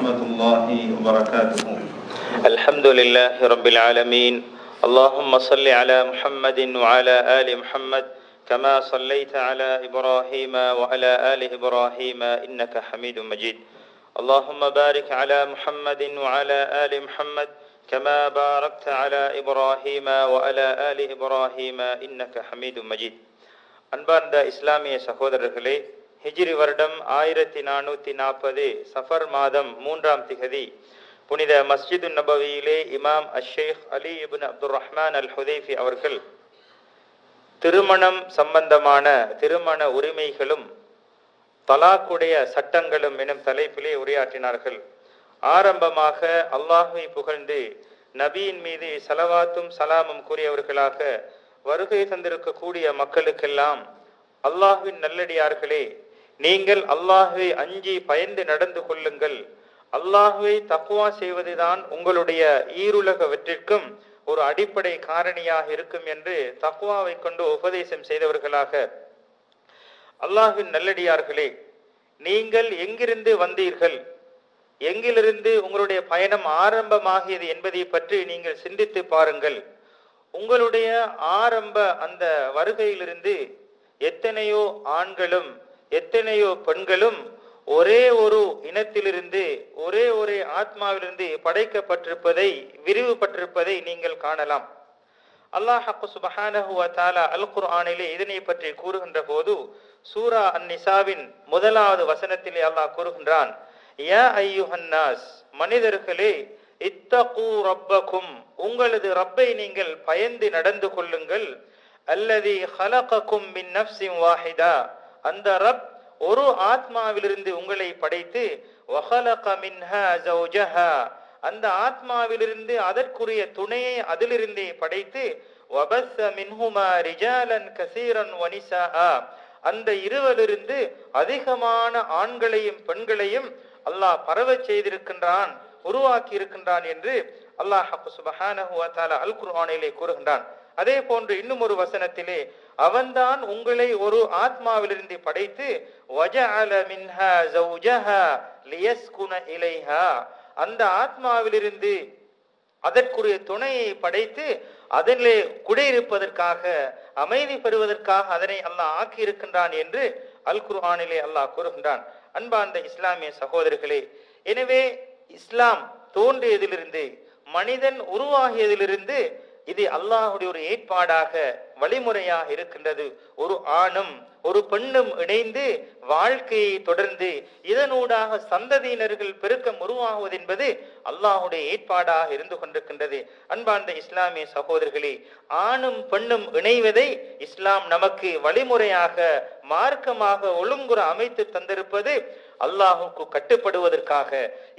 ورحمة الله وبركاته. الحمد لله رب العالمين. اللهم صل على محمد وعلى آل محمد كما صليت على إبراهيم وعلى آل إبراهيم إنك حميد مجيد. اللهم بارك على محمد وعلى آل محمد كما باركت على إبراهيم وعلى آل إبراهيم إنك حميد مجيد. அன்பார்ந்த இஸ்லாமிய சகோதரர்களே, ஹிஜ்ரி வருடம் 1440 சஃபர் மாதம் 3ஆம் திகதி புனித மஸ்ஜிது நபவியிலே இமாம் அஷேக் அலி இப்னு அப்துர் ரஹ்மான் அல் ஹுதைஃபி அவர்கள் திருமணம் சம்பந்தமான திருமண உரிமைகளும் தலாக்குடைய சட்டங்களும் எனும் தலைப்பிலே உரையாற்றினார்கள். ஆரம்பமாக அல்லாஹ்வை புகழ்ந்து நபியின் மீது ஸலவாத்தும் சலாமும் கூறியவர்களாக வருகை தந்திருக்கக்கூடிய மக்களுக்கெல்லாம், அல்லாஹ்வின் நல்லடியார்களே, நீங்கள் அல்லாஹ்வை அஞ்சி பயந்து நடந்து கொள்ளுங்கள். அல்லாஹ்வை தக்வா செய்வதுதான் உங்களுடைய ஈருலக வெற்றிற்கும் ஒரு அடிப்படை காரணியாக இருக்கும் என்று தக்வாவை கொண்டு உபதேசம் செய்தவர்களாக, அல்லாஹ்வின் நல்லடியார்களே, நீங்கள் எங்கிருந்து வந்தீர்கள், எங்கிலிருந்து உங்களுடைய பயணம் ஆரம்பமாகியது என்பதை பற்றி நீங்கள் சிந்தித்து பாருங்கள். உங்களுடைய ஆரம்ப அந்த வருகையிலிருந்து எத்தனையோ ஆண்களும் எத்தனையோ பெண்களும் ஒரே ஒரு இனத்திலிருந்து ஒரே ஒரு ஆத்மாவிலிருந்து படைக்கப்பட்டிருப்பதை விரிவுபட்டிருப்பதை நீங்கள் காணலாம். அல்லாஹ் சுப்ஹானஹு வ தஆலா அல் குர்ஆனிலே இதனை பற்றி கூறுகின்ற போது சூரா அன்-நிசாவின் 1வது வசனத்திலே அல்லாஹ் கூறுகின்றான், யா அய்யுஹன்னாஸ், மனிதர்களே, இத்தகு ரப்பக்கும், உங்களது ரப்பை நீங்கள் பயந்து நடந்து கொள்ளுங்கள். அல்லதி ஹலகக்கும் மின் நஃப்ஸின் வாஹிதா, அந்த ரப் ஒரு ஆத்மாவிலிருந்து உங்களை படைத்து, வஹலக மின்ஹா ஜௌஜஹா, அந்த ஆத்மாவிலிருந்து அதற்குரிய துணையை அதிலிருந்தே படைத்து, வபஸ்ஸ மின்ஹுமா ரிஜாலன் கஸீரன் வனிஸாஆ, அந்த இருவரிலிருந்து அதிகமான ஆண்களையும் பெண்களையும் அல்லாஹ் பரவச் செய்திருக்கின்றான், உருவாக்கி இருக்கின்றான் என்று அல்லாஹ் சுப்ஹானஹு வ தஆலா அல் குர்ஆனிலே கூறுகின்றான். அதே போன்று இன்னும் ஒரு வசனத்திலே, அவன்தான் உங்களை ஒரு ஆத்மாவிலிருந்து படைத்து, வஜஅல மின்ஹா ஜௌஜஹா லியஸ்குன இலைஹா, அந்த ஆத்மாவிலிருந்து அதற்குரிய துணையை படைத்து அதிலே குடியிருப்பதற்காக அமைதி பெறுவதற்காக அதனை அல்லாஹ் ஆக்கி இருக்கின்றான் என்று அல் குர்ஆனிலே அல்லாஹ் கூறுகின்றான். அன்பார்ந்த இஸ்லாமிய சகோதரர்களே, எனவே இஸ்லாம் தோன்றியதிலிருந்து மனிதன் உருவாகியதிலிருந்து இது அல்லாஹுடைய ஒரு ஏற்பாடாக வழிமுறையாக இருக்கின்றது. ஒரு ஆணும் ஒரு பெண்ணும் இணைந்து வாழ்க்கையை தொடர்ந்து இதனூடாக சந்ததியினர்கள் பெருக்கம் உருவாகுவது என்பது அல்லாஹுடைய ஏற்பாடாக இருந்து கொண்டிருக்கின்றது. அன்பார்ந்த இஸ்லாமிய சகோதரர்களே, ஆணும் பெண்ணும் இணைவதை இஸ்லாம் நமக்கு வழிமுறையாக மார்க்கமாக ஒழுங்குற அமைத்து தந்திருப்பது அல்லாஹுக்கு கட்டுப்படுவதற்காக.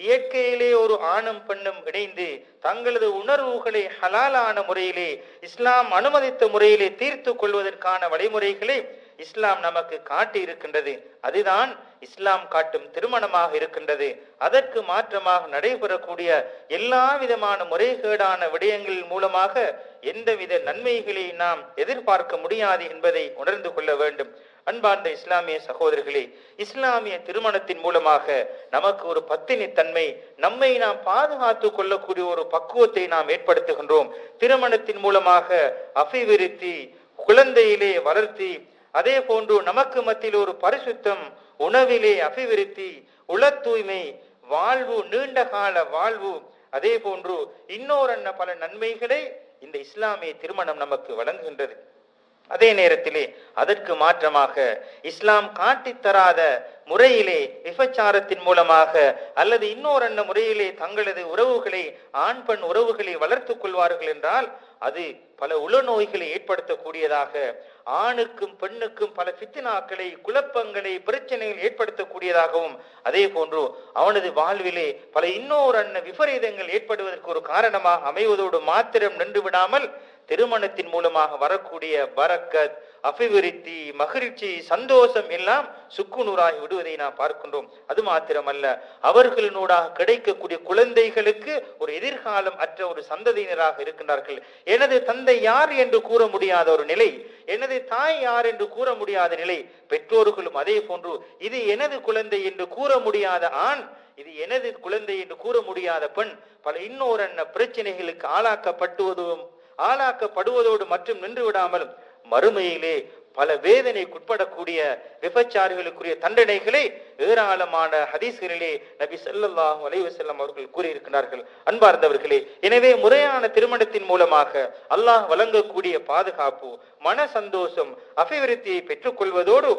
இயற்கையிலே ஒரு ஆணும் பெண்ணும் இணைந்து தங்களது உணர்வுகளை ஹலாலான முறையிலே இஸ்லாம் அனுமதித்த முறையிலே தீர்த்து கொள்வதற்கான வழிமுறைகளை இஸ்லாம் நமக்கு காட்டி இருக்கின்றது. அதுதான் இஸ்லாம் காட்டும் திருமணமாக இருக்கின்றது. அதற்கு மாற்றமாக நடைபெறக்கூடிய எல்லா விதமான முறைகேடான விடயங்கள் மூலமாக எந்தவித நன்மைகளை நாம் எதிர்பார்க்க முடியாது என்பதை உணர்ந்து கொள்ள வேண்டும். அன்பார்ந்த இஸ்லாமிய சகோதரர்களே, இஸ்லாமிய திருமணத்தின் மூலமாக நமக்கு ஒரு பத்தினி தன்மை, நம்மை நாம் பாதுகாத்து கொள்ளக்கூடிய ஒரு பக்குவத்தை நாம் ஏற்படுத்துகின்றோம். திருமணத்தின் மூலமாக அபிவிருத்தி, குழந்தையிலே வளர்த்தி, அதே போன்று நமக்கு மத்தியில் ஒரு பரிசுத்தம், உணவிலே அபிவிருத்தி, உள தூய்மை, வாழ்வு, நீண்ட கால வாழ்வு, அதே போன்று இன்னொரு பல நன்மைகளை இந்த இஸ்லாமிய திருமணம் நமக்கு வழங்குகின்றது. அதே நேரத்திலே அதற்கு மாற்றமாக இஸ்லாம் காட்டித்தராத முறையிலே விபச்சாரத்தின் மூலமாக அல்லது இன்னொரு முறையிலே தங்களது உறவுகளை, ஆண் பெண் உறவுகளை வளர்த்து கொள்வார்கள் என்றால் அது பல உளநோய்களை ஏற்படுத்தக்கூடியதாக, ஆணுக்கும் பெண்ணுக்கும் பல ஃபித்னாக்களை, குழப்பங்களை, பிரச்சனைகள் ஏற்படுத்தக்கூடியதாகவும், அதே போன்று அவனது வாழ்விலே பல இன்னொரு விபரீதங்கள் ஏற்படுவதற்கு ஒரு காரணமாக அமைவதோடு மாத்திரம் நின்று விடாமல் திருமணத்தின் மூலமாக வரக்கூடிய பரக்கத், அபிவிருத்தி, மகிழ்ச்சி, சந்தோஷம் எல்லாம் சுக்குநூறாகி விடுவதை நாம் பார்க்கின்றோம். அது மாத்திரமல்ல, அவர்களினூடாக கிடைக்கக்கூடிய குழந்தைகளுக்கு ஒரு எதிர்காலம் அற்ற ஒரு சந்ததியினராக இருக்கின்றார்கள். எனது தந்தை யார் என்று கூற முடியாத ஒரு நிலை, எனது தாய் யார் என்று கூற முடியாத நிலை. பெற்றோர்களும் அதே போன்று இது எனது குழந்தை என்று கூற முடியாத ஆண், இது எனது குழந்தை என்று கூற முடியாத பெண் பல இன்னொரு பிரச்சனைகளுக்கு ஆளாக்கப்படுவதோடு மற்றும் நின்று விடாமல் மறுமையிலே பல வேதனைக்குட்படக்கூடிய விபச்சாரிகளுக்குரிய தண்டனைகளை ஏராளமான ஹதீஸ்களிலே நபி ஸல்லல்லாஹு அலைஹி வஸல்லம் அவர்கள் கூறியிருக்கிறார்கள். அன்பார்ந்தவர்களே, எனவே முறையான திருமணத்தின் மூலமாக அல்லாஹ் வழங்கக்கூடிய பாதுகாப்பு, மன சந்தோஷம், அபிவிருத்தியை பெற்றுக்கொள்வதோடு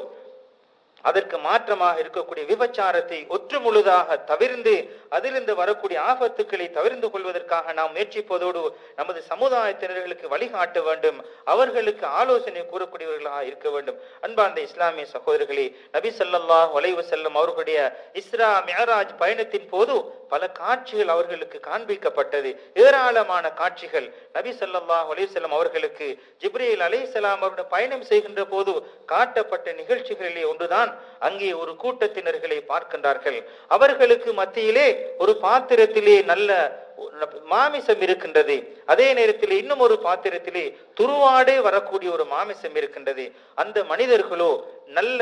அதற்கு மாற்றமாக இருக்கக்கூடிய விபச்சாரத்தை ஒற்று முழுதாக தவிர்ந்து அதிலிருந்து வரக்கூடிய ஆபத்துக்களை தவிர்த்து கொள்வதற்காக நாம் முயற்சிப்பதோடு நமது சமுதாயத்தினர்களுக்கு வழிகாட்ட வேண்டும், அவர்களுக்கு ஆலோசனை கூறக்கூடியவர்களாக இருக்க வேண்டும். அன்பார்ந்த இஸ்லாமிய சகோதரர்களே, நபி ஸல்லல்லாஹு அலைஹி வஸல்லம் அவர்களுடைய இஸ்ரா மிஅராஜ் பயணத்தின் போது பல காட்சிகள் அவர்களுக்கு காண்பிக்கப்பட்டது. ஏராளமான காட்சிகள் நபி ஸல்லல்லாஹு அலைஹி வஸல்லம் அவர்களுக்கு ஜிப்ரீல் அலைஹிஸ்ஸலாம் அவருடன் பயணம் செய்கின்ற போது காட்டப்பட்ட நிகழ்ச்சிகளிலே ஒன்றுதான். அங்கே ஒரு கூட்டத்தினர்களை பார்க்கின்றார்கள். அவர்களுக்கு மத்தியிலே ஒரு பாத்திரத்திலே நல்ல மாமிசம் இருக்கின்றது, அதே நேரத்தில் இன்னும் ஒரு பாத்திரத்திலே துருவாடே வரக்கூடிய ஒரு மாமிசம் இருக்கின்றது. அந்த மனிதர்களோ நல்ல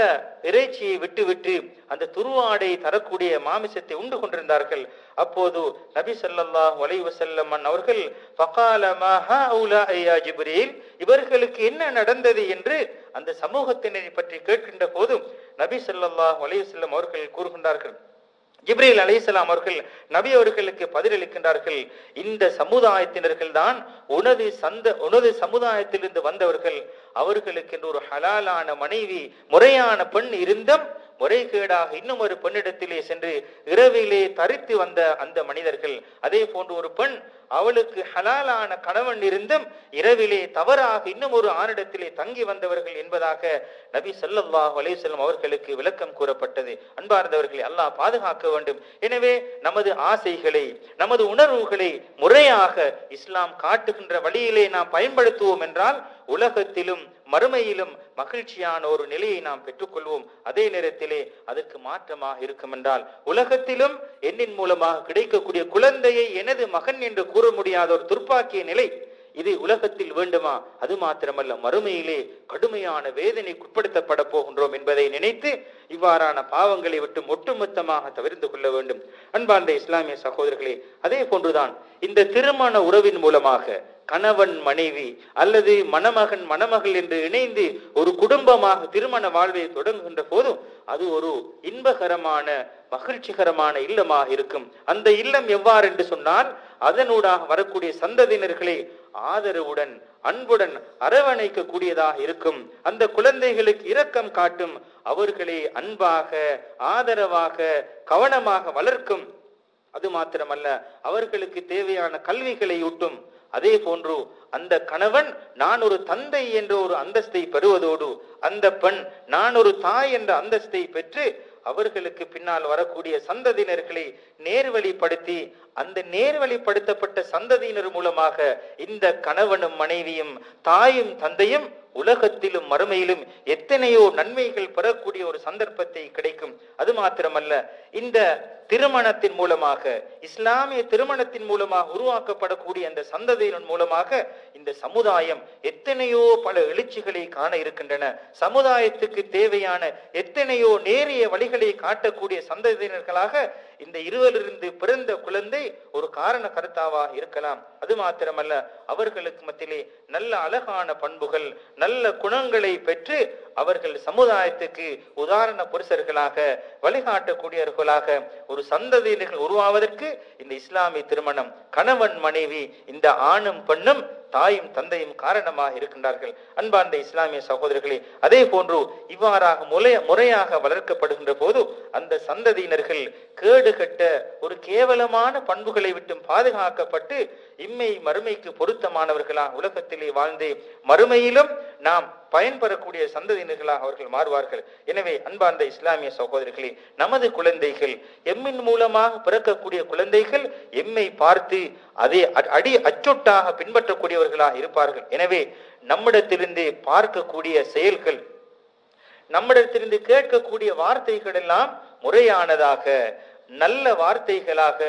இறைச்சியை விட்டுவிட்டு அந்த துருவாடை தரக்கூடிய மாமிசத்தை உண்டு கொண்டிருந்தார்கள். அப்போது நபி ஸல்லல்லாஹு அலைஹி வஸல்லம் அவர்கள் ஃபகால மா ஹாஉலா யா ஜிப்ரீல், இவர்களுக்கு என்ன நடந்தது என்று அந்த சமூகத்தினரை பற்றி கேட்கின்ற போது நபி ஸல்லல்லாஹு அலைஹி வஸல்லம் அவர்கள் கூறுகின்றார்கள், ஜிப்ரீல் அலைஹிஸ்ஸலாம் அவர்கள் நபி அவர்களுக்கு பதிலளிக்கின்றார்கள், இந்த சமுதாயத்தினர்கள் தான் உனது சமுதாயத்திலிருந்து வந்தவர்கள். அவர்களுக்கு என்று ஒரு ஹலாலான மனைவி, முறையான பெண் இருந்தும் முறைகேடாக இன்னும் ஒரு பெண்ணிடத்திலே சென்று இரவிலே தரித்து வந்த அந்த மனிதர்கள். அதே போன்று ஒரு பெண், அவளுக்கு ஹலாலான கணவன் இருந்தும் இரவிலே தவறாக இன்னும் ஒரு ஆணிடத்திலே தங்கி வந்தவர்கள் என்பதாக நபி ஸல்லல்லாஹு அலைஹி வஸல்லம் அவர்களுக்கு விளக்கம் கூறப்பட்டது. அன்பார்ந்தவர்களை அல்லாஹ் பாதுகாக்க வேண்டும். எனவே நமது ஆசைகளை, நமது உணர்வுகளை முறையாக இஸ்லாம் காட்டுகின்ற வழியிலே நாம் பயன்படுத்துவோம் என்றால் உலகத்திலும் மறுமையிலும் மகிழ்ச்சியான ஒரு நிலையை நாம் பெற்றுக்கொள்வோம். அதே நேரத்திலே அதற்கு மாற்றமாக இருக்கும் என்றால் உலகத்திலும் எண்ணின் மூலமாக கிடைக்கக்கூடிய குழந்தையை எனது மகன் என்று கூற முடியாத ஒரு துர்ப்பாக்கிய நிலை இது உலகத்தில் வேண்டுமா? அது மாத்திரமல்ல, மறுமையிலே கடுமையான வேதனைக்குட்படுத்தப்பட போகின்றோம் என்பதை நினைத்து இவ்வாறான பாவங்களை விட்டு ஒட்டுமொத்தமாக தவிர்த்து கொள்ள வேண்டும். அன்பார்ந்த இஸ்லாமிய சகோதரர்களே, அதே போன்றுதான் இந்த திருமண உறவின் மூலமாக கணவன் மனைவி அல்லது மணமகன் மணமகள் என்று இணைந்து ஒரு குடும்பமாக திருமண வாழ்வை தொடங்குகின்ற போதும் அது ஒரு இன்பகரமான மகிழ்ச்சிகரமான இல்லமாக இருக்கும். அந்த இல்லம் எவ்வாறு என்று சொன்னால், அதனூடாக வரக்கூடிய சந்ததியினர்களை ஆதரவுடன் அன்புடன் அரவணைக்க கூடியதாக இருக்கும். அந்த குழந்தைகளுக்கு இரக்கம் காட்டும், அவர்களை அன்பாக ஆதரவாக கவனமாக வளர்க்கும். அது மாத்திரமல்ல, அவர்களுக்கு தேவையான கல்விகளை ஊட்டும். அதே போன்று அந்த கணவன் நான் ஒரு தந்தை என்ற ஒரு அந்தஸ்தை பெறுவதோடு அந்த பெண் நான் ஒரு தாய் என்ற அந்தஸ்தை பெற்று அவர்களுக்கு பின்னால் வரக்கூடிய சந்ததியினர்களை நேர்வழிப்படுத்தி அந்த நேர்வழிப்படுத்தப்பட்ட சந்ததியினர் மூலமாக இந்த கணவனும் மனைவியும் தாயும் தந்தையும் உலகத்திலும் மறுமையிலும் எத்தனையோ நன்மைகள் பெறக்கூடிய ஒரு சந்தர்ப்பத்தை கிடைக்கும். அது மாத்திரமல்ல, இந்த திருமணத்தின் மூலமாக, இஸ்லாமிய திருமணத்தின் மூலமாக உருவாக்கப்படக்கூடிய அந்த சந்ததியின் மூலமாக இந்த சமுதாயம் எத்தனையோ பல எழுச்சிகளை காண இருக்கின்றன. சமுதாயத்துக்கு தேவையான எத்தனையோ நேரிய வழிகளை காட்டக்கூடிய சந்ததியினர்களாக இந்த இருவரிலிருந்து பிறந்த குழந்தை ஒரு காரண கருத்தாவாக இருக்கலாம். அது மாத்திரமல்ல, அவர்களுக்கு மத்தியிலே நல்ல அழகான பண்புகள், நல்ல குணங்களை பெற்று அவர்கள் சமுதாயத்துக்கு உதாரண புருஷர்களாக வழிகாட்டக்கூடியவர்களாக ஒரு சந்ததியினர்கள் உருவாவதற்கு இந்த இஸ்லாமிய திருமணம், கணவன் மனைவி, இந்த ஆணும் பெண்ணும் தாயும் தந்தையும் காரணமாக இருக்கின்றார்கள். அன்பார்ந்த இஸ்லாமிய சகோதரர்களே, அதே போன்று இவ்வாறாக முறையாக வளர்க்கப்படுகின்ற போது அந்த சந்ததியினர்கள் கேடுகட்ட ஒரு கேவலமான பண்புகளை விட்டும் பாதுகாக்கப்பட்டு இம்மை மறுமைக்கு பொருத்தமானவர்களாக உலகத்திலே வாழ்ந்து மறுமையிலும் நாம் பயன்பெறக்கூடிய சந்ததியினர்களாக அவர்கள் மாறுவார்கள். எனவே அன்பார்ந்த இஸ்லாமிய சகோதரர்களே, நமது குழந்தைகள், எம்மின் மூலமாக பிறக்கக்கூடிய குழந்தைகள் எம்மை பார்த்து அதை அச்சொட்டாக பின்பற்றக்கூடியவர்களாக இருப்பார்கள். எனவே நம்மிடத்திலிருந்து பார்க்கக்கூடிய செயல்கள், நம்மிடத்திலிருந்து கேட்கக்கூடிய வார்த்தைகள் எல்லாம் முறையானதாக, நல்ல வார்த்தைகளாக,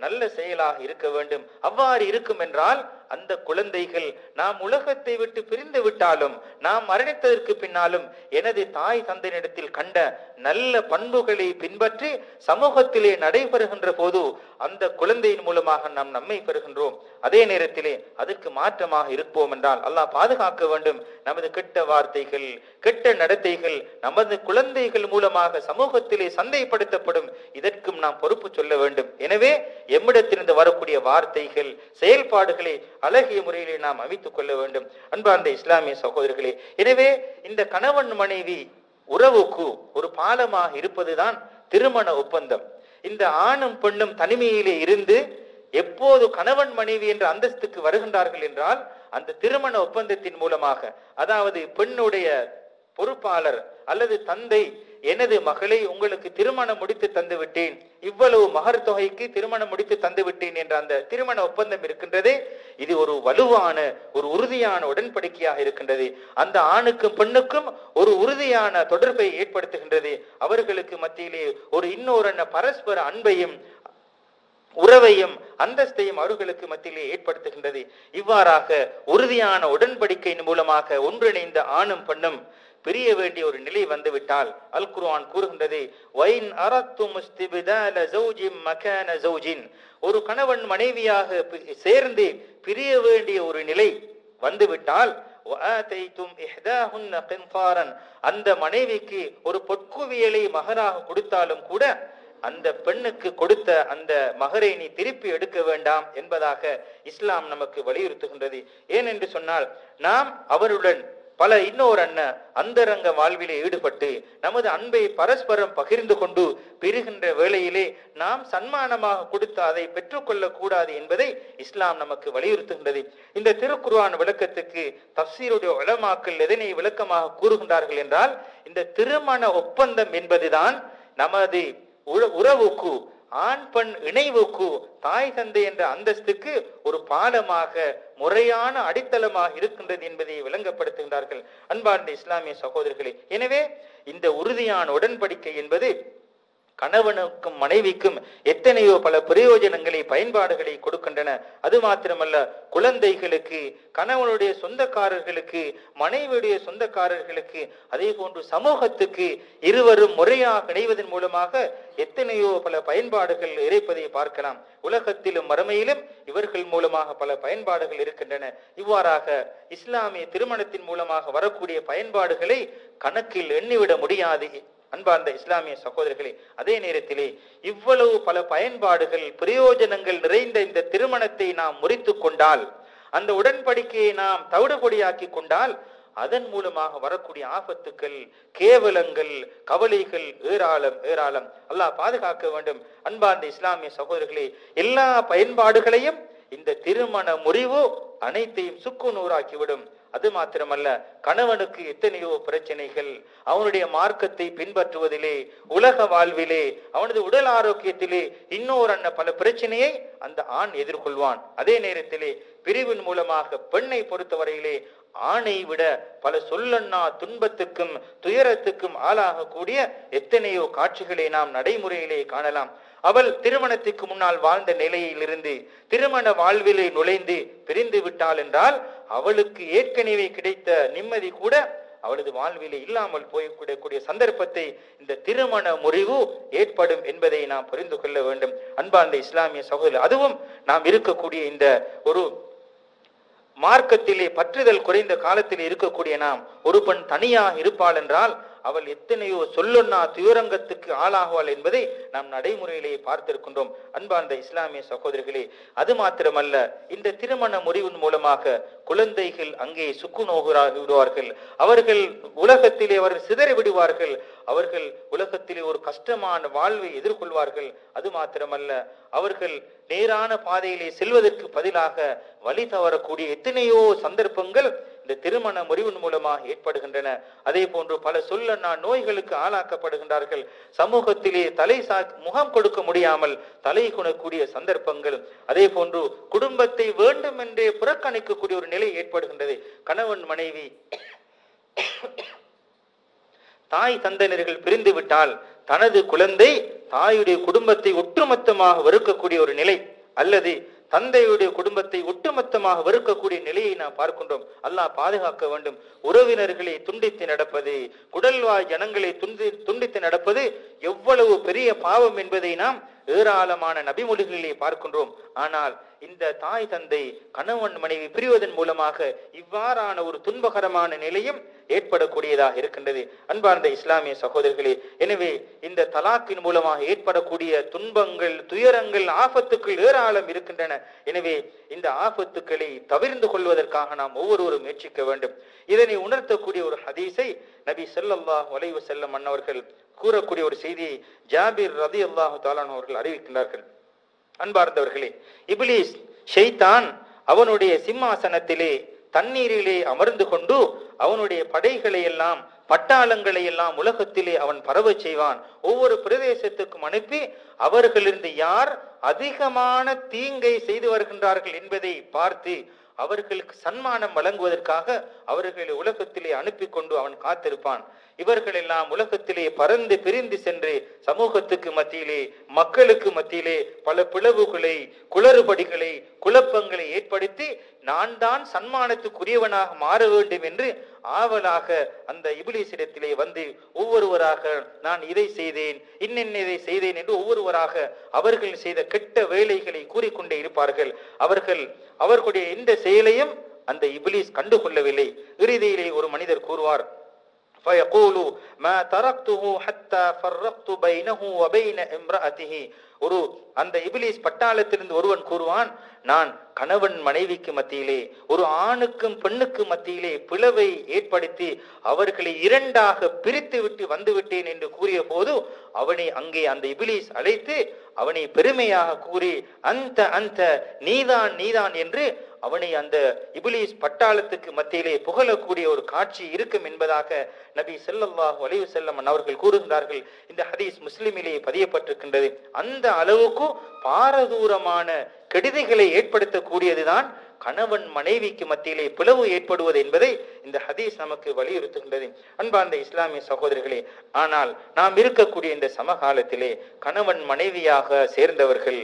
நல்ல செயலாக இருக்க வேண்டும். அவ்வாறு இருக்கும் என்றால் அந்த குழந்தைகள் நாம் உலகத்தை விட்டு பிரிந்து விட்டாலும், நாம் மரணித்ததற்கு பின்னாலும் எனது தாய் தந்தையிடத்தில் கண்ட நல்ல பண்புகளை பின்பற்றி சமூகத்திலே நடைபெறுகின்ற போது அந்த குழந்தையின் மூலமாக நாம் நம்மை பெறுகின்றோம். அதே நேரத்திலே அதற்கு மாற்றமாக இருப்போம் என்றால் அல்லாஹ் பாதுகாக்க வேண்டும். நமது கெட்ட வார்த்தைகள், கெட்ட நடத்தைகள் நமது குழந்தைகள் மூலமாக சமூகத்திலே சந்தைப்படுத்தப்படும். இதற்கும் நாம் பொறுப்பு சொல்ல வேண்டும். எனவே எம்மிடத்திலிருந்து வரக்கூடிய வார்த்தைகள், செயல்பாடுகளை அழகிய முறையிலே நாம் அமைத்துக் கொள்ள வேண்டும். அன்பார்ந்த இஸ்லாமிய சகோதரர்களே, எனவே இந்த கணவன் மனைவி உறவுக்கு ஒரு பாலமாக இருப்பதுதான் திருமண ஒப்பந்தம். இந்த ஆணும் பெண்ணும் தனிமையிலே இருந்து எப்போது கணவன் மனைவி என்ற அந்தஸ்துக்கு வருகின்றார்கள் என்றால் அந்த திருமண ஒப்பந்தத்தின் மூலமாக, அதாவது பெண்ணுடைய பொறுப்பாளர் அல்லது தந்தை, எனது மகளை உங்களுக்கு திருமணம் முடித்து தந்து விட்டேன், இவ்வளவு மகர் தொகைக்கு திருமணம் முடித்து தந்து விட்டேன் என்ற அந்த திருமண ஒப்பந்தம் இருக்கின்றதே, இது ஒரு வலுவான, ஒரு உறுதியான உடன்படிக்கையாக இருக்கின்றது. அந்த ஆணுக்கும் பெண்ணுக்கும் ஒரு உறுதியான தொடர்பை ஏற்படுத்துகின்றது. அவர்களுக்கு மத்தியிலே ஒரு இன்னொரு பரஸ்பர அன்பையும் உறவையும் அந்தஸ்தையும் அவர்களுக்கு மத்தியிலே ஏற்படுத்துகின்றது. இவ்வாறாக உறுதியான உடன்படிக்கையின் மூலமாக ஒன்றிணைந்த ஆணும் பெண்ணும் பிரிய வேண்டிய ஒரு நிலை வந்துவிட்டால் அல் குர்ஆன் கூறுகின்றது, வைன் அரத்தும் இஸ்திப்தால ஜௌஜின் மகான ஜௌஜின், ஒரு கணவன் மனைவியாக சேர்ந்து பிரிய வேண்டிய ஒரு நிலை வந்துவிட்டால் வஆதைதும் இஹ்தாஹுன்ன கின்ஃபாரன், அந்த மனைவிக்கு ஒரு பொற்குவியலை மகராக கொடுத்தாலும் கூட அந்த பெண்ணுக்கு கொடுத்த அந்த மகரை நீ திருப்பி எடுக்க வேண்டாம் என்பதாக இஸ்லாம் நமக்கு வலியுறுத்துகின்றது. ஏனென்று சொன்னால் நாம் அவருடன் பல இன்னொரு அந்தரங்க வாழ்விலே ஈடுபட்டு நமது அன்பை பரஸ்பரம் பகிர்ந்து கொண்டு பெறுகின்ற வேளையிலே நாம் சன்மானமாக கொடுத்து அதை பெற்றுக்கொள்ள கூடாது என்பதை இஸ்லாம் நமக்கு வலியுறுத்துகின்றது. இந்த திருக்குர்ஆன் விளக்கத்துக்கு தஃசீருடைய உலமாக்கள் எதனை விளக்கமாக கூறுகின்றார்கள் என்றால், இந்த திருமண ஒப்பந்தம் என்பதுதான் நமது உறவுக்கு, ஆண் பெண் இணைவுக்கு, தாய் தந்தை என்ற அந்தஸ்துக்கு ஒரு பாலமாக, முறையான அடித்தளமாக இருக்கின்றது என்பதை விளங்கப்படுத்துகின்றார்கள். அன்பார்ந்த இஸ்லாமிய சகோதரர்களே, எனவே இந்த உறுதியான உடன்படிக்கை என்பது கணவனுக்கும் மனைவிக்கும் எத்தனையோ பல பிரயோஜனங்களை, பயன்பாடுகளை கொடுக்கின்றன. அது மாத்திரமல்ல, குழந்தைகளுக்கு, கணவனுடைய சொந்தக்காரர்களுக்கு, மனைவியுடைய சொந்தக்காரர்களுக்கு, அதே போன்று சமூகத்துக்கு இருவரும் முறையாக இணைவதன் மூலமாக எத்தனையோ பல பயன்பாடுகள் இருப்பதை பார்க்கலாம். உலகத்திலும் மறுமையிலும் இவர்கள் மூலமாக பல பயன்பாடுகள் இருக்கின்றன. இவ்வாறாக இஸ்லாமிய திருமணத்தின் மூலமாக வரக்கூடிய பயன்பாடுகளை கணக்கில் எண்ணிவிட முடியாது. அன்பார்ந்த இஸ்லாமிய சகோதரர்களே, அதே நேரத்திலே இவ்வளவு பல பயன்பாடுகள், பிரயோஜனங்கள் நிறைந்த இந்த திருமணத்தை நாம் முறித்து கொண்டால், அந்த உடன்படிக்கையை நாம் தவிடுபொடியாக்கி கொண்டால், அதன் மூலமாக வரக்கூடிய ஆபத்துக்கள், கேவலங்கள், கவலைகள் ஏராளம் ஏராளம். அல்லாஹ் பாதுகாக்க வேண்டும். அன்பார்ந்த இஸ்லாமிய சகோதரர்களே, எல்லா பயன்பாடுகளையும் இந்த திருமண முறிவு அனைத்தையும் சுக்குநூறாக்கிவிடும். அது மாத்திரமல்ல, கணவனுக்கு எத்தனையோ பிரச்சனைகள், அவனுடைய மார்க்கத்தை பின்பற்றுவதிலே, உலக வாழ்விலே, அவனது உடல் ஆரோக்கியத்திலே இன்னொரு பல பிரச்சனையை அந்த ஆண் எதிர்கொள்வான். அதே நேரத்திலே பிரிவின் மூலமாக பெண்ணை பொறுத்தவரையிலே ஆணை விட பல சொல்லன்னா துன்பத்துக்கும் துயரத்துக்கும் ஆளாகக்கூடிய எத்தனையோ காட்சிகளை நாம் நடைமுறையிலே காணலாம். அவள் திருமணத்துக்கு முன்னால் வாழ்ந்த நிலையிலிருந்து திருமண வாழ்விலே நுழைந்து பிரிந்து விட்டாள் என்றால் அவளுக்கு ஏற்கனவே கிடைத்த நிம்மதி கூட அவளது வாழ்விலே இல்லாமல் போய்விடக்கூடிய சந்தர்ப்பத்தை இந்த திருமண முறிவு ஏற்படும் என்பதை நாம் புரிந்து கொள்ள வேண்டும். அன்பார்ந்த இஸ்லாமிய சகோதரர், அதுவும் நாம் இருக்கக்கூடிய இந்த ஒரு மார்க்கத்திலே பற்றுதல் குறைந்த காலத்தில் இருக்கக்கூடிய நாம், ஒரு பெண் தனியாக இருப்பாள் என்றால் அவள் எத்தனையோ சொல்லொன்னா துயரங்கத்துக்கு ஆளாகுவாள் என்பதை நாம் நடைமுறையிலே பார்த்திருக்கின்றோம். அன்பார்ந்த இஸ்லாமிய சகோதரிகளே, அது மாத்திரமல்ல, இந்த திருமண முறிவின் மூலமாக குழந்தைகள் அங்கே சுக்கு நோகிறார்கள். அவர்கள் உலகத்திலே அவர்கள் சிதறி விடுவார்கள். அவர்கள் உலகத்திலே ஒரு கஷ்டமான வாழ்வை எதிர்கொள்வார்கள். அது மாத்திரமல்ல, அவர்கள் நேரான பாதையிலே செல்வதற்கு பதிலாக வழி தவறக்கூடிய எத்தனையோ சந்தர்ப்பங்கள் இந்த திருமண முறிவின் மூலமாக ஏற்படுகின்றன. அதே போன்று பல சொல்லன்னா நோய்களுக்கு ஆளாக்கப்படுகின்றார்கள். சமூகத்திலே முகம் கொடுக்க முடியாமல் தலை குணக்கூடிய சந்தர்ப்பங்கள். அதே போன்று குடும்பத்தை வேண்டும் என்றே புறக்கணிக்கக்கூடிய ஒரு நிலை ஏற்படுகின்றது. கணவன் மனைவி தாய் தந்தையர்கள் பிரிந்து விட்டால் தனது குழந்தை தாயுடைய குடும்பத்தை ஒட்டுமொத்தமாக வெறுக்கக்கூடிய ஒரு நிலை, அல்லது தந்தையுடைய குடும்பத்தை ஒட்டுமொத்தமாக வெறுக்கக்கூடிய நிலையை நாம் பார்க்கின்றோம். அல்லாஹ் பாதுகாக்க வேண்டும். உறவினர்களை துண்டித்து நடப்பது, குடல்வாய் ஜனங்களை துண்டித்து நடப்பது எவ்வளவு பெரிய பாவம் என்பதை நாம் ஏராளமான நபிமொழிகளிலே பார்க்கின்றோம். ஆனால் இந்த தாய் தந்தை கணவன் மனைவி பிரிவதன் மூலமாக இவ்வாறான ஒரு துன்பகரமான நிலையும் ஏற்படக்கூடியதாக இருக்கின்றது. அன்பார்ந்த இஸ்லாமிய சகோதரர்களே, எனவே இந்த தலாக்கின் மூலமாக ஏற்படக்கூடிய துன்பங்கள், துயரங்கள், ஆபத்துக்கள் ஏராளம் இருக்கின்றன. எனவே இந்த ஆபத்துக்களை தவிர்த்து கொள்வதற்காக நாம் ஒவ்வொருவரும் முயற்சிக்க வேண்டும். இதனை உணர்த்தக்கூடிய ஒரு ஹதீஸை நபி ஸல்லல்லாஹு அலைஹி வஸல்லம் அன்னவர்கள் கூறக்கூடிய ஒரு செய்தியை ஜாபிர் ரலியல்லாஹு தஆலா அவர்கள் அறிவிக்கின்றார்கள். அன்பார்ந்தவர்களே, இப்லீஸ் ஷைத்தான் அவனுடைய சிம்மாசனத்திலே தண்ணீரிலே அமர்ந்து கொண்டு அவனுடைய படைகளை எல்லாம் பட்டாளங்களை எல்லாம் உலகத்திலே அவன் பரவ செய்வான். ஒவ்வொரு பிரதேசத்துக்கும் அனுப்பி அவர்களிருந்து யார் அதிகமான தீங்கை செய்து வருகின்றார்கள் என்பதை பார்த்து அவர்களுக்கு சன்மானம் வழங்குவதற்காக அவர்களை உலகத்திலே அனுப்பி கொண்டு அவன் காத்திருப்பான். இவர்கள் எல்லாம் உலகத்திலே பறந்து பிரிந்து சென்று சமூகத்துக்கு மத்தியிலே, மக்களுக்கு மத்தியிலே பல பிளவுகளை, குளறுபடிகளை, குழப்பங்களை ஏற்படுத்தி நான் தான் சன்மானத்துக்குரியவனாக மாற வேண்டும் என்று ஆவலாக அந்த இப்லீஸிடத்திலே வந்து ஒவ்வொருவராக நான் இதை செய்தேன், இதை செய்தேன் என்று ஒவ்வொருவராக அவர்கள் செய்த கெட்ட வேலைகளை கூறிக்கொண்டே இருப்பார்கள். அவர்களுடைய எந்த செயலையும் அந்த இப்லீஸ் கண்டுகொள்ளவில்லை. இறுதியிலே ஒரு மனிதர் கூறுவார், فيقول ما تركته حتى فرقت بينه وبين امرأته. அந்த இப்லீஸ் பட்டாளத்திலிருந்து ஒருவன் கூறுவான், நான் கணவன் மனைவிக்கு மத்தியிலே, ஒரு ஆணுக்கும் பெண்ணுக்கு மத்தியிலே பிளவை ஏற்படுத்தி அவர்களை இரண்டாக பிரித்து விட்டு வந்துவிட்டேன் என்று கூறிய போது அவனை அங்கே அந்த இப்லீஸ் அழைத்து அவனை பெருமையாக கூறி அந்த நீதான் என்று அவனை அந்த இப்லீஸ் பட்டாளத்துக்கு மத்தியிலே புகழக்கூடிய ஒரு காட்சி இருக்கும் என்பதாக நபி ஸல்லல்லாஹு அலைஹி வஸல்லம் அவர்கள் கூறுகிறார்கள். இந்த ஹதீஸ் முஸ்லிமிலே பதியப்பட்டிருக்கின்றது. அந்த அளவுக்கு பாரதூரமான கெடுதிகளை ஏற்படுத்தக்கூடியதுதான் கணவன் மனைவிக்கு மத்தியிலே பிளவு ஏற்படுவது என்பதை இந்த ஹதீஸ் நமக்கு வலியுறுத்துகின்றது. அன்பார்ந்த இஸ்லாமிய சகோதரர்களே, ஆனால் நாம் இருக்கக்கூடிய இந்த சமகாலத்திலே கணவன் மனைவியாக சேர்ந்தவர்கள்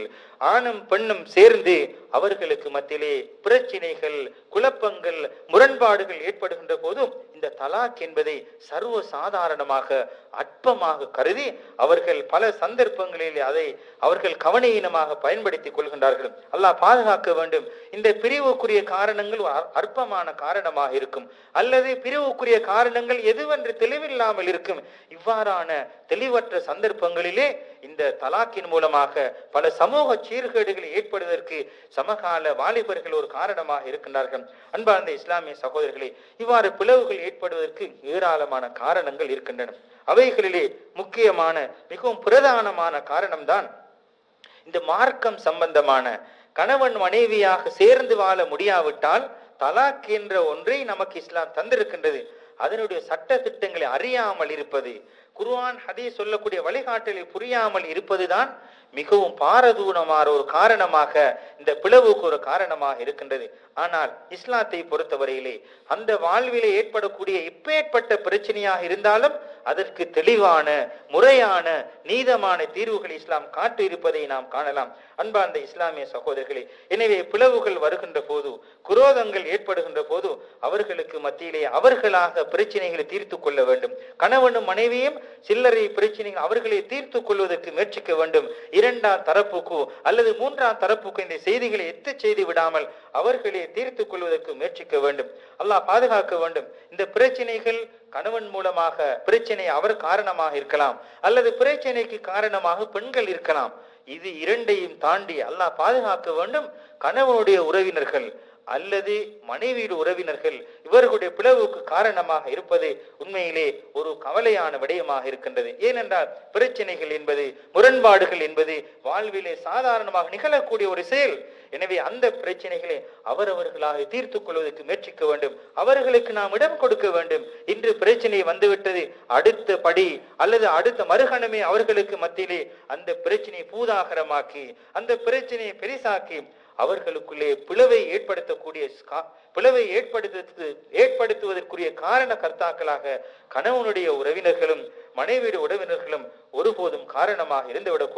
ஆணும் பெண்ணும் சேர்ந்து அவர்களுக்கு மத்தியிலே பிரச்சினைகள், குழப்பங்கள், முரண்பாடுகள் ஏற்படுகின்ற போதும் இந்த தலாக் என்பதை சர்வ சாதாரணமாக அற்பமாக கருதி அவர்கள் பல சந்தர்ப்பங்களில் அதை அவர்கள் கவனீனமாக பயன்படுத்திக் கொள்கின்றார்கள். அல்லாஹ் பாதுகாக்க வேண்டும். இந்த பிரிவுக்குரிய காரணங்கள் அற்பமான காரணமாக இருக்கும், அல்லது பிரிவுக்குரிய காரணங்கள் எதுவென்று தெளிவில்லாமல் இருக்கும். இவ்வாறான தெளிவற்ற சந்தர்ப்பங்களிலே இந்த தலாக்கின் மூலமாக பல சமூக சீர்கேடுகள் ஏற்படுவதற்கு சமகால வாலிபர்கள் ஒரு காரணமாக இருக்கின்றார்கள். அன்பார்ந்த இஸ்லாமிய சகோதரர்களே, இவ்வாறு பிளவுகள் ஏற்படுவதற்கு ஏராளமான காரணங்கள் இருக்கின்றன. அவைகளிலே முக்கியமான மிகவும் பிரதானமான காரணம்தான் இந்த மார்க்கம் சம்பந்தமான கணவன் மனைவியாக சேர்ந்து வாழ முடியாவிட்டால் தலாக் என்ற ஒன்றை நமக்கு இஸ்லாம் தந்திருக்கின்றது. அதனுடைய சட்ட திட்டங்களை அறியாமல் இருப்பது, குர்ஆன் ஹதீஸ் சொல்லக்கூடிய வழிகாட்டலை புரியாமல் இருப்பதுதான் மிகவும் பாரதூரமான ஒரு காரணமாக, இந்த பிளவுக்கு ஒரு காரணமாக இருக்கின்றது. ஆனால் இஸ்லாத்தை பொறுத்தவரையிலே அந்த வாழ்விலே ஏற்படக்கூடிய இப்பேற்பட்ட பிரச்சனையாக இருந்தாலும் அதற்கு தெளிவான முறையான நீதமான தீர்வுகள் இஸ்லாம் காட்டி இருப்பதை நாம் காணலாம். அன்பார்ந்த இஸ்லாமிய சகோதரர்களே, எனவே பிளவுகள் வருகின்ற போது, குரோதங்கள் ஏற்படுகின்ற போது அவர்களுக்கு மத்தியிலே அவர்களாக பிரச்சனைகளை தீர்த்து கொள்ள வேண்டும். கணவனும் மனைவியும் சில்லறை பிரச்சனைகள் அவர்களை தீர்த்து கொள்வதற்கு முயற்சிக்க வேண்டும். இரண்டாம் தரப்புக்கு அல்லது மூன்றாம் தரப்புக்கு இந்த செய்திகளை எத்து செய்து விடாமல் அவர்களே தீர்த்து கொள்வதற்கு முயற்சிக்க வேண்டும். அல்லாஹ் பாதுகாக்க வேண்டும். இந்த பிரச்சனைகள் கணவன் மூலமாக பிரச்சனை அவர் காரணமாக இருக்கலாம், அல்லது பிரச்சனைக்கு காரணமாக பெண்கள் இருக்கலாம். இது இரண்டையும் தாண்டி அல்லாஹ் பாதுகாக்க வேண்டும். கணவனுடைய உறவினர்கள் அல்லது மனைவியுடைய உறவினர்கள் இவர்களுடைய பிளவுக்கு காரணமாக இருப்பது உண்மையிலே ஒரு கவலையான விடயமாக இருக்கின்றது. ஏனென்றால் பிரச்சனைகள் என்பது, முரண்பாடுகள் என்பது வாழ்விலே சாதாரணமாக நிகழக்கூடிய ஒரு செயல். எனவே அந்த பிரச்சனைகளை அவரவர்களாக தீர்த்து கொள்வதற்கு முயற்சிக்க வேண்டும். அவர்களுக்கு நாம் இடம் கொடுக்க வேண்டும். இன்று பிரச்சனை வந்துவிட்டது, அடுத்த படி அல்லது அடுத்த மறுகணமே அவர்களுக்கு மத்தியிலே அந்த பிரச்சனையை பூதாகரமாக்கி அந்த பிரச்சனையை பெரிசாக்கி அவர்களுக்குள்ளே பிளவை ஏற்படுத்துவதற்குரிய காரண கர்த்தாக்களாக கணவனுடைய உறவினர்களும் மனைவியுடைய உறவினர்களும் ஒருபோதும் காரணமாக இருந்துவிடக்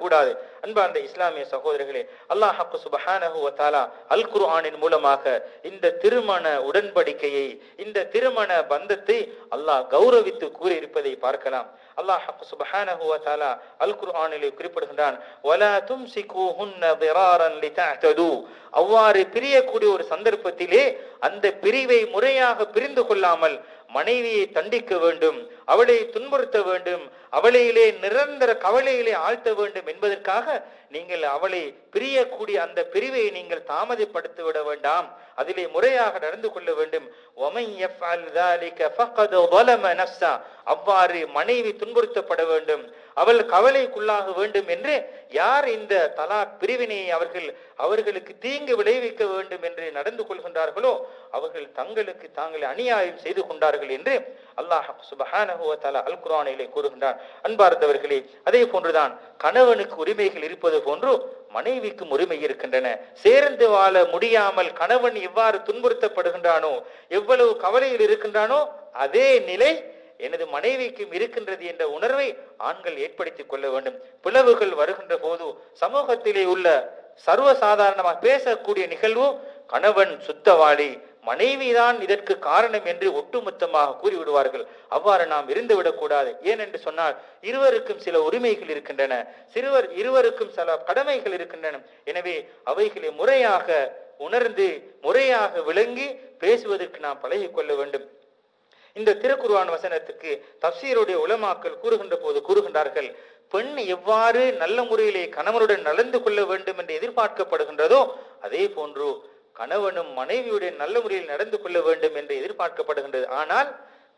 கூடாது. அன்பார்ந்த இஸ்லாமிய சகோதரர்களே, அல்லாஹ் சுப்ஹானஹு வ தஆலா அல் குர்ஆனின் மூலமாக இந்த திருமண உடன்படிக்கையை, இந்த திருமண பந்தத்தை அல்லாஹ் கௌரவித்து கூறியிருப்பதை பார்க்கலாம். அல்லாஹ் சுப்ஹானஹு வ தஆலா அல் குர்ஆனிலே குறிப்பிடுகின்றான், வலா தும்சிகுஹுன்ன திராரன் லிதஅதது. அவ்வாறு பிரியக்கூடிய ஒரு சந்தர்ப்பத்திலே அந்த பிரிவை முறையாக பிரிந்து கொள்ளாமல் மனைவியை தண்டிக்க வேண்டும், அவளை துன்புறுத்த வேண்டும், அவளையிலே நிரந்தர கவலையிலே ஆழ்த்த வேண்டும் என்பதற்காக நீங்கள் அவளை பிரியக்கூடிய அந்த பிரிவை நீங்கள் தாமதப்படுத்தி விட வேண்டாம். அதிலே முறையாக நடந்து கொள்ள வேண்டும். அவ்வாறு மனைவி துன்புறுத்தப்பட வேண்டும், அவள் கவலைக்குள்ளாக வேண்டும் என்று யார் இந்த தலாக் பிரிவினையை அவர்களுக்கு தீங்கு விளைவிக்க வேண்டும் என்று நடந்து கொள்கின்றார்களோ அவர்கள் தங்களுக்கு தாங்கள் அநியாயம் செய்து கொண்டார்கள் என்று அல்லாஹ் சுப்ஹானஹு வ தஆலா அல் குர்ஆனிலே கூறுகின்றார். அன்பார்ந்தவர்களே, அதே போன்றுதான் கணவனுக்கு உரிமைகள் இருப்பது போன்று மனைவிக்கும் உரிமை இருக்கின்றன. சேர்ந்து வாழ முடியாமல் கணவன் எவ்வாறு துன்புறுத்தப்படுகின்றானோ, எவ்வளவு கவலையில் இருக்கின்றானோ, அதே நிலை எனது மனைவிக்கும் இருக்கின்றது என்ற உணர்வை ஆண்கள் ஏற்படுத்திக் கொள்ள வேண்டும். பிளவுகள் வருகின்ற போது சமூகத்திலே உள்ள சர்வசாதாரணமாக பேசக்கூடிய நிகழ்வு கணவன் சுத்தவாளி, மனைவிதான் இதற்கு காரணம் என்று ஒட்டுமொத்தமாக கூறிவிடுவார்கள். அவ்வாறு நாம் இருந்துவிடக் கூடாது. ஏனென்று சொன்னால் இருவருக்கும் சில உரிமைகள் இருக்கின்றன, இருவருக்கும் சில கடமைகள் இருக்கின்றன. எனவே அவைகளை முறையாக உணர்ந்து முறையாக விளங்கி பேசுவதற்கு நாம் பழகிக் கொள்ள வேண்டும். இந்த திருக்குர்ஆன் வசனத்துக்கு தஃசீருடைய உலமாக்கள் கூறுகின்ற போது கூறுகின்றார்கள், பெண் எவ்வாறு நல்ல முறையிலே கணவனுடன் நடந்து கொள்ள வேண்டும் என்று எதிர்பார்க்கப்படுகின்றதோ அதே போன்று கணவனும் மனைவியுடைய நல்ல முறையில் நடந்து கொள்ள வேண்டும் என்று எதிர்பார்க்கப்படுகின்றது. ஆனால்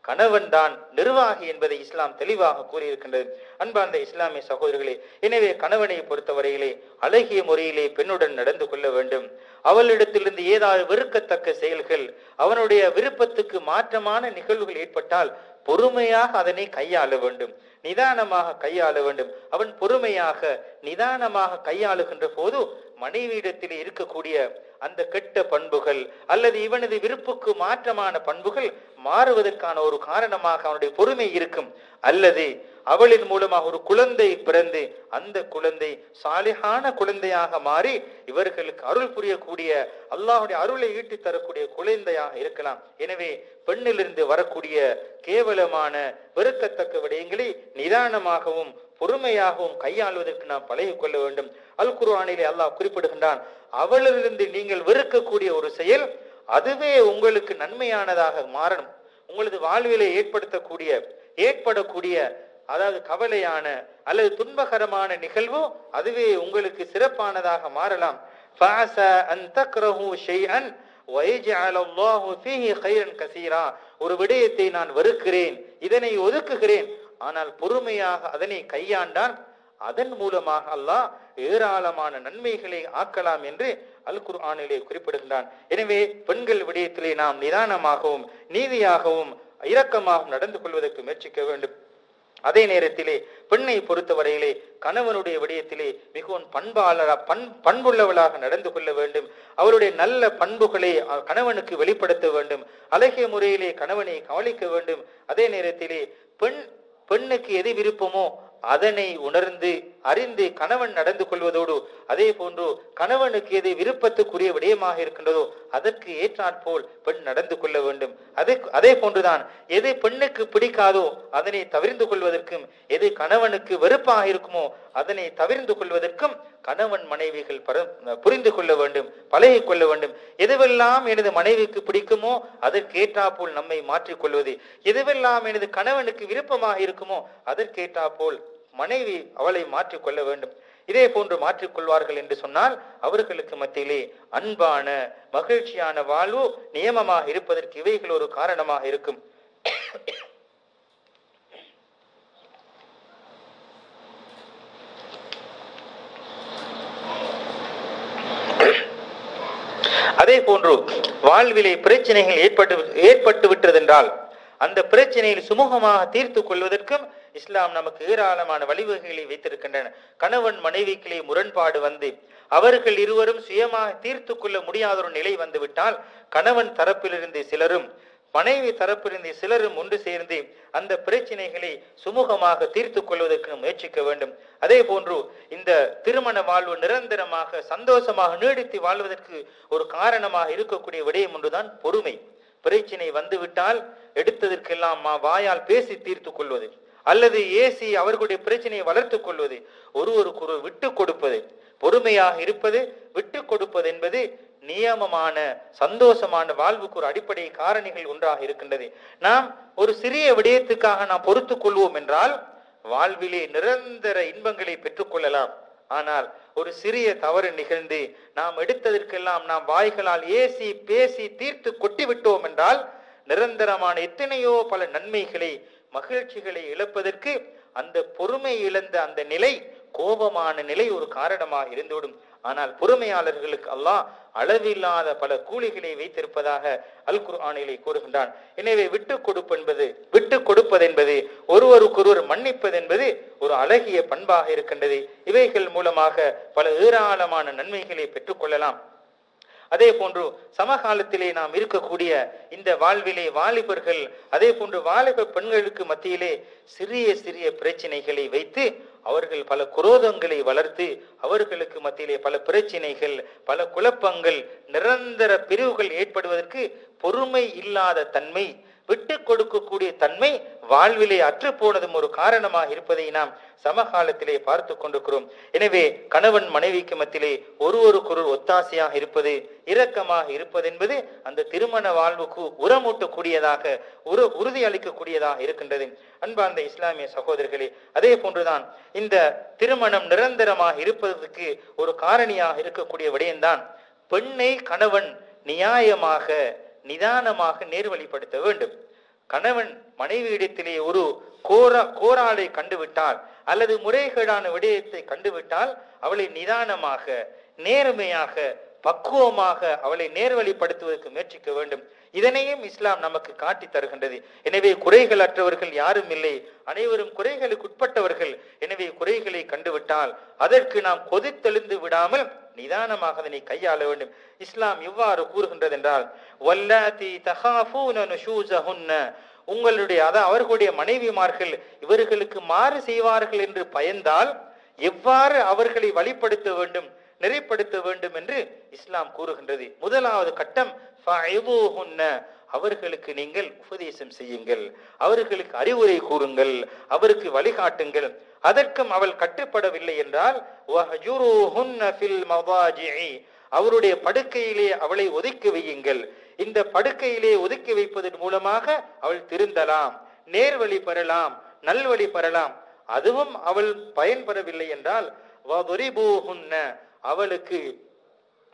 கணவன் தான் நிர்வாகி என்பதை இஸ்லாம் தெளிவாக கூறியிருக்கின்றது. அன்பார்ந்த இஸ்லாமிய சகோதரர்களே, எனவே கணவனை பொறுத்தவரையிலே அழகிய முறையிலே பெண்ணுடன் நடந்து கொள்ள வேண்டும். அவளிடத்திலிருந்து ஏதாவது வெறுக்கத்தக்க செயல்கள், அவனுடைய விருப்பத்துக்கு மாற்றமான நிகழ்வுகள் ஏற்பட்டால் பொறுமையாக அதனை கையாள வேண்டும், நிதானமாக கையாள வேண்டும். அவன் பொறுமையாக நிதானமாக கையாளுகின்ற போது மனைவியிடத்தில் இருக்கக்கூடிய அந்த கெட்ட பண்புகள் அல்லது இவனது விருப்புக்கு மாற்றமான பண்புகள் மாறுவதற்கான ஒரு காரணமாக அவனுடைய பொறுமை இருக்கும். அல்லது அவளின் மூலமாக ஒரு குழந்தை பிறந்து அந்த குழந்தை சாலிஹான குழந்தையாக மாறி இவர்களுக்கு அருள் புரியக்கூடிய, அல்லாஹுடைய அருளை ஈட்டி தரக்கூடிய குழந்தையாக இருக்கலாம். எனவே பெண்ணிலிருந்து வரக்கூடிய கேவலமான வெறுக்கத்தக்க விடயங்களை நிதானமாகவும் பொறுமையாகவும் கையாளுவதற்கு நாம் பழகிக் கொள்ள வேண்டும். அல் குர்ஆனிலே அல்லாஹ் குறிப்பிடுகின்றான், அவளிலிருந்து நீங்கள் வெறுக்கக்கூடிய ஒரு செயல் அதுவே உங்களுக்கு நன்மையானதாக மாறணும். உங்களது வாழ்விலே ஏற்படக்கூடிய அதாவது கவலையான அல்லது துன்பகரமான நிகழ்வு அதுவே உங்களுக்கு சிறப்பானதாக மாறலாம். ஒரு விடயத்தை நான் வெறுக்கிறேன், இதனை ஒதுக்குகிறேன், ஆனால் பொறுமையாக அதனை கையாண்டான் அதன் மூலமாக அல்லாஹ் ஏராளமான நன்மைகளை ஆக்கலாம் என்று அல் குர்ஆனிலே குறிப்பிடுகின்றான். எனவே பெண்கள் விடயத்திலே நாம் நிதானமாகவும் நீதியாகவும் இரக்கமாகவும் நடந்து கொள்வதற்கு முயற்சிக்க வேண்டும். அதே நேரத்திலே பெண்ணை பொறுத்தவரையிலே கணவனுடைய விடயத்திலே மிகவும் பண்புள்ளவளாக நடந்து கொள்ள வேண்டும். அவருடைய நல்ல பண்புகளை கணவனுக்கு வெளிப்படுத்த வேண்டும். அழகிய முறையிலே கணவனை கவனிக்க வேண்டும். அதே நேரத்திலே பெண் பெண்ணுக்கு எது விருப்பமோ அதனை உணர்ந்து அறிந்து கணவன் நடந்து கொள்வதோடு, அதே போன்று கணவனுக்கு எது விருப்பத்துக்குரிய விடயமாக இருக்கின்றதோ அதற்கு ஏற்றாற்போல் பெண் நடந்து கொள்ள வேண்டும். அதே போன்றுதான் எது பெண்ணுக்கு பிடிக்காதோ அதனை தவிர்ந்து கொள்வதற்கும், எது கணவனுக்கு வெறுப்பாக இருக்குமோ அதனை தவிர்ந்து கொள்வதற்கும் கணவன் மனைவிகள் புரிந்து கொள்ள வேண்டும், பழகி கொள்ள வேண்டும். எதுவெல்லாம் எனது மனைவிக்கு பிடிக்குமோ அதற்கேற்றாப்போல் நம்மை மாற்றிக்கொள்வது, எதுவெல்லாம் எனது கணவனுக்கு விருப்பமாக இருக்குமோ அதற்கேற்றாப்போல் மனைவி அவளை மாற்றிக்கொள்ள வேண்டும். இதே போன்று மாற்றிக்கொள்வார்கள் என்று சொன்னால் அவர்களுக்கு மத்தியிலே அன்பான மகிழ்ச்சியான வாழ்வு நியமமாக இருப்பதற்கு இவைகள் ஒரு காரணமாக இருக்கும். அதே போன்று வாழ்விலே பிரச்சனைகள் ஏற்பட்டு விட்டதென்றால் அந்த பிரச்சனையில் சுமூகமாக தீர்த்து கொள்வதற்கும் இஸ்லாம் நமக்கு ஏராளமான வழிவகைகளை வைத்திருக்கின்றன. கணவன் மனைவிகளே முரண்பாடு வந்து அவர்கள் இருவரும் சுயமாக தீர்த்து கொள்ள முடியாத ஒரு நிலை வந்துவிட்டால் கணவன் தரப்பிலிருந்து சிலரும் மனைவி தரப்பிலிருந்து சிலரும் ஒன்று சேர்ந்து அந்த பிரச்சனைகளை சுமூகமாக தீர்த்து கொள்வதற்கு முயற்சிக்க வேண்டும். அதே போன்று இந்த திருமண வாழ்வு நிரந்தரமாக சந்தோஷமாக நீடித்து வாழ்வதற்கு ஒரு காரணமாக இருக்கக்கூடிய விடயம் ஒன்றுதான் பொறுமை. பிரச்சனை வந்துவிட்டால் எடுத்ததற்கெல்லாம் வாயால் பேசி தீர்த்து கொள்வது, அல்லது ஏசி அவர்களுடைய பிரச்சனையை வளர்த்து கொள்வது, ஒருவருக்கு விட்டு கொடுப்பது, பொறுமையாக இருப்பது, விட்டு கொடுப்பது என்பது நியமமான சந்தோஷமான வாழ்வுக்கு ஒரு அடிப்படை காரணிகள் ஒன்றாக இருக்கின்றது. நாம் ஒரு சிறிய விடயத்துக்காக நாம் பொறுத்து கொள்வோம் என்றால் வாழ்விலே நிரந்தர இன்பங்களை பெற்றுக்கொள்ளலாம். ஆனால் ஒரு சிறிய தவறு நிகழ்ந்து நாம் எடுத்ததற்கெல்லாம் நாம் வாய்களால் ஏசி பேசி தீர்த்து கொட்டிவிட்டோம் என்றால் நிரந்தரமான எத்தனையோ பல நன்மைகளை மகிழ்ச்சிகளை இழப்பதற்கு அந்த பொறுமை இழந்த அந்த நிலை, கோபமான நிலை ஒரு காரணமாக இருந்துவிடும். ஆனால் பொறுமையாளர்களுக்கு அல்லாஹ் அளவில்லாத பல கூலிகளை வைத்திருப்பதாக அல் குர்ஆனிலே கூறுகின்றான். எனவே விட்டு கொடுப்பது என்பது ஒருவருக்கொருவர் மன்னிப்பது என்பது ஒரு அழகிய பண்பாக இருக்கின்றது. இவைகள் மூலமாக பல ஏராளமான நன்மைகளை பெற்றுக்கொள்ளலாம். அதே போன்று சமகாலத்திலே நாம் இருக்கக்கூடிய இந்த வாழ்விலே வாலிபர்கள், அதே போன்று வாலிப பெண்களுக்கு மத்தியிலே சிறிய சிறிய பிரச்சனைகளை வைத்து அவர்கள் பல குரோதங்களை வளர்த்து அவர்களுக்கு மத்தியிலே பல பிரச்சனைகள், பல குழப்பங்கள், நிரந்தர பிரிவுகள் ஏற்படுவதற்கு பொறுமை இல்லாத தன்மை, விட்டு கொடுக்கக்கூடிய தன்மை வாழ்விலே அற்று போனதும் ஒரு காரணமாக இருப்பதை நாம் சமகாலத்திலே பார்த்து கொண்டிருக்கிறோம். எனவே கணவன் மனைவிக்கு மத்தியிலே ஒருவருக்கொருவர் ஒத்தாசையாக இருப்பது, இரக்கமாக இருப்பது என்பது அந்த திருமண வாழ்வுக்கு உரமூட்டக்கூடியதாக, உறுதி அளிக்கக்கூடியதாக இருக்கின்றது. அன்பார்ந்த இஸ்லாமிய சகோதரர்களே, அதே போன்றுதான் இந்த திருமணம் நிரந்தரமாக இருப்பதற்கு ஒரு காரணியாக இருக்கக்கூடிய விடயம்தான் பெண்ணை கணவன் நியாயமாக நிதானமாக நேர்வழிப்படுத்த வேண்டும். கணவன் மனைவியிடத்திலே ஒரு கோராலை கண்டுவிட்டால் அல்லது முறைகேடான விடயத்தை கண்டுவிட்டால் அவளை நிதானமாக நேர்மையாக பக்குவமாக அவளை நேர்வழிப்படுத்துவதற்கு முயற்சிக்க வேண்டும். இதனையும் இஸ்லாம் நமக்கு காட்டி தருகின்றது. எனவே குறைகள் அற்றவர்கள் யாரும் இல்லை, அனைவரும் குறைகளுக்கு உட்பட்டவர்கள். எனவே குறைகளை கண்டுவிட்டால் அதற்கு நாம் கொதித்தெழுந்து விடாமல் நிதானமாக அதனை கையாள வேண்டும். இஸ்லாம் எவ்வாறு கூறுகின்றது என்றால், வல்லாதி தகாஃபூன நுஷூஸஹுன்ன, உங்களுடைய அவர்களுடைய மனைவிமார்கள் இவர்களுக்கு மாறு செய்வார்கள் என்று பயந்தால் எவ்வாறு அவர்களை வழிப்படுத்த வேண்டும், நெறிப்படுத்த வேண்டும் என்று இஸ்லாம் கூறுகின்றது. முதலாவது கட்டம் அவர்களுக்கு நீங்கள் உபதேசம் செய்யுங்கள், அவர்களுக்கு அறிவுரை கூறுங்கள், அவருக்கு வழிகாட்டுங்கள். அதற்கும் அவள் கட்டுப்படவில்லை என்றால் அவருடைய படுக்கையிலே அவளை ஒதுக்கி வையுங்கள். இந்த படுக்கையிலே ஒதுக்கி வைப்பதன் மூலமாக அவள் திருந்தலாம், நேர்வழி பெறலாம், நல்வழி பெறலாம். அதுவும் அவள் பயன்பெறவில்லை என்றால் அவளுக்கு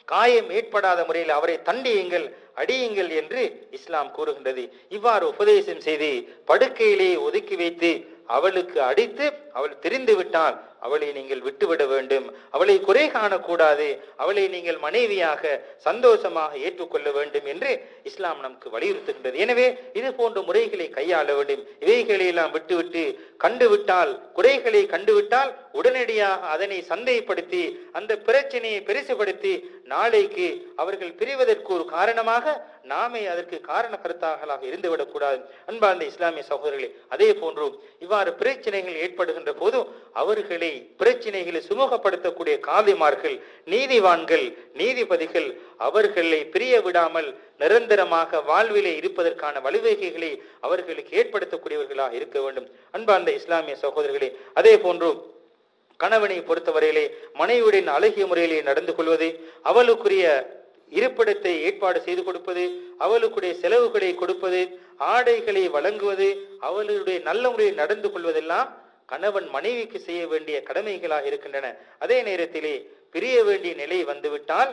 காயம் ஏற்படாத முறையில் அவரை தண்டியுங்கள், அடியுங்கள் என்று இஸ்லாம் கூறுகின்றது. இவ்வாறு உபதேசம் செய்து படுக்கையிலே ஒதுக்கி வைத்து அவளுக்கு அடித்து அவள் திரிந்து விட்டால் அவளை நீங்கள் விட்டுவிட வேண்டும், அவளை குறை காணக்கூடாது, அவளை நீங்கள் மனைவியாக சந்தோஷமாக ஏற்றுக்கொள்ள வேண்டும் என்று இஸ்லாம் நமக்கு வலியுறுத்துகின்றது. எனவே இது போன்ற முறைகளை கையாள வேண்டும். இவைகளை எல்லாம் விட்டுவிட்டு கண்டுவிட்டால், குறைகளை கண்டுவிட்டால் உடனடியாக அதனை சந்தைப்படுத்தி அந்த பிரச்சனையை பெருசுபடுத்தி நாளைக்கு அவர்கள் பிரிவதற்கு ஒரு காரணமாக நாமே அதற்கு காரண கருத்தாகலாக இருந்துவிடக் கூடாது. அன்பார்ந்த இஸ்லாமிய சகோதரர்களே, அதே போன்று இவ்வாறு பிரச்சனைகள் ஏற்படுகின்ற போது அவர்களை பிரச்சனைகளை சுமூகப்படுத்தக்கூடிய காதிமார்கள், நீதிவான்கள், நீதிபதிகள் அவர்களை பிரிய விடாமல் நிரந்தரமாக வாழ்விலே இருப்பதற்கான வழிவகைகளை அவர்களுக்கு ஏற்படுத்தக்கூடியவர்களாக இருக்க வேண்டும். அன்பார்ந்த இஸ்லாமிய சகோதரர்களே, அதே போன்று கணவனை பொறுத்தவரையிலே மனைவியுடன் அழகிய முறையிலே நடந்து கொள்வது, அவளுக்குரிய இருப்பிடத்தை ஏற்பாடு செய்து கொடுப்பது, அவளுக்குடைய செலவுகளை கொடுப்பது, ஆடைகளை வழங்குவது, அவளுடைய நல்ல முறையில் நடந்து கொள்வதெல்லாம் கணவன் மனைவிக்கு செய்ய வேண்டிய கடமைகளாக இருக்கின்றன. அதே நேரத்திலே பிரிய வேண்டிய நிலை வந்துவிட்டால்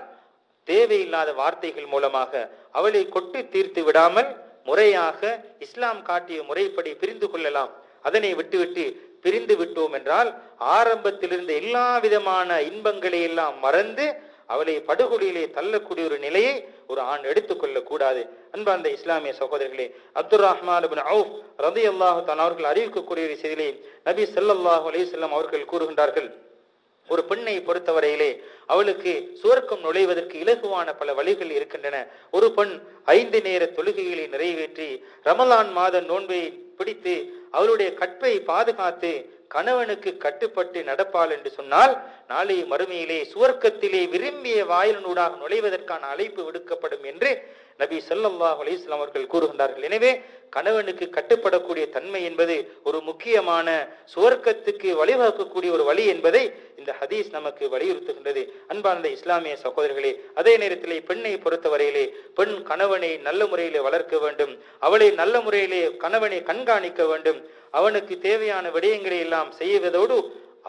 தேவையில்லாத வார்த்தைகள் மூலமாக அவளை கொட்டி தீர்த்து விடாமல் முறையாக இஸ்லாம் காட்டிய முறைப்படி பிரிந்து கொள்ளலாம். அதனை விட்டுவிட்டு பிரிந்து விட்டோம் என்றால் ஆரம்பத்திலிருந்து எல்லா விதமான இன்பங்களை எல்லாம் மறந்து அவளை படுகொலியிலே தள்ளக்கூடிய ஒரு நிலையை ஒரு ஆண் எடுத்துக்கொள்ளக் கூடாது. அன்பார்ந்த இஸ்லாமிய சகோதரர்களே, அப்துர் ரஹ்மான் இப்னு அவுஃப் ரலியல்லாஹு தஆலா அவர்கள் அறிவிக்கக்கூடிய ஒரு செய்தியிலே நபி ஸல்லல்லாஹு அலைஹி வஸல்லம் அவர்கள் கூறுகின்றார்கள், ஒரு பெண்ணை பொறுத்தவரையிலே அவளுக்கு சுவர்க்கம் நுழைவதற்கு இலகுவான பல வழிகள் இருக்கின்றன. ஒரு பெண் 5 நேர தொழுகைகளை நிறைவேற்றி ரமலான் மாத நோன்பை பிடித்து அவளுடைய கற்பை பாதுகாத்து கணவனுக்கு கட்டுப்பட்டு நடப்பாள் என்று சொன்னால் நாளை மறுமையிலே சுவர்க்கத்திலே விரும்பிய வாயிலூடாக நுழைவதற்கான அழைப்பு விடுக்கப்படும் என்று நபி ஸல்லல்லாஹு அலைஹி வஸல்லம் அவர்கள் கூறுகின்றார்கள். எனவே கணவனுக்கு கட்டுப்படக்கூடிய தன்மை என்பது ஒரு முக்கியமான சுவர்க்கத்துக்கு வழிவகுக்கக்கூடிய ஒரு வழி என்பதை இந்த ஹதீஸ் நமக்கு வலியுறுத்துகின்றது. அன்பார்ந்த இஸ்லாமிய சகோதரர்களே, அதே நேரத்திலே பெண்ணை பொறுத்தவரையிலே பெண் கணவனை நல்ல முறையிலே வளர்க்க வேண்டும், அவளை நல்ல முறையிலே கணவனை கண்காணிக்க வேண்டும், அவனுக்கு தேவையான விடயங்களை எல்லாம் செய்வதோடு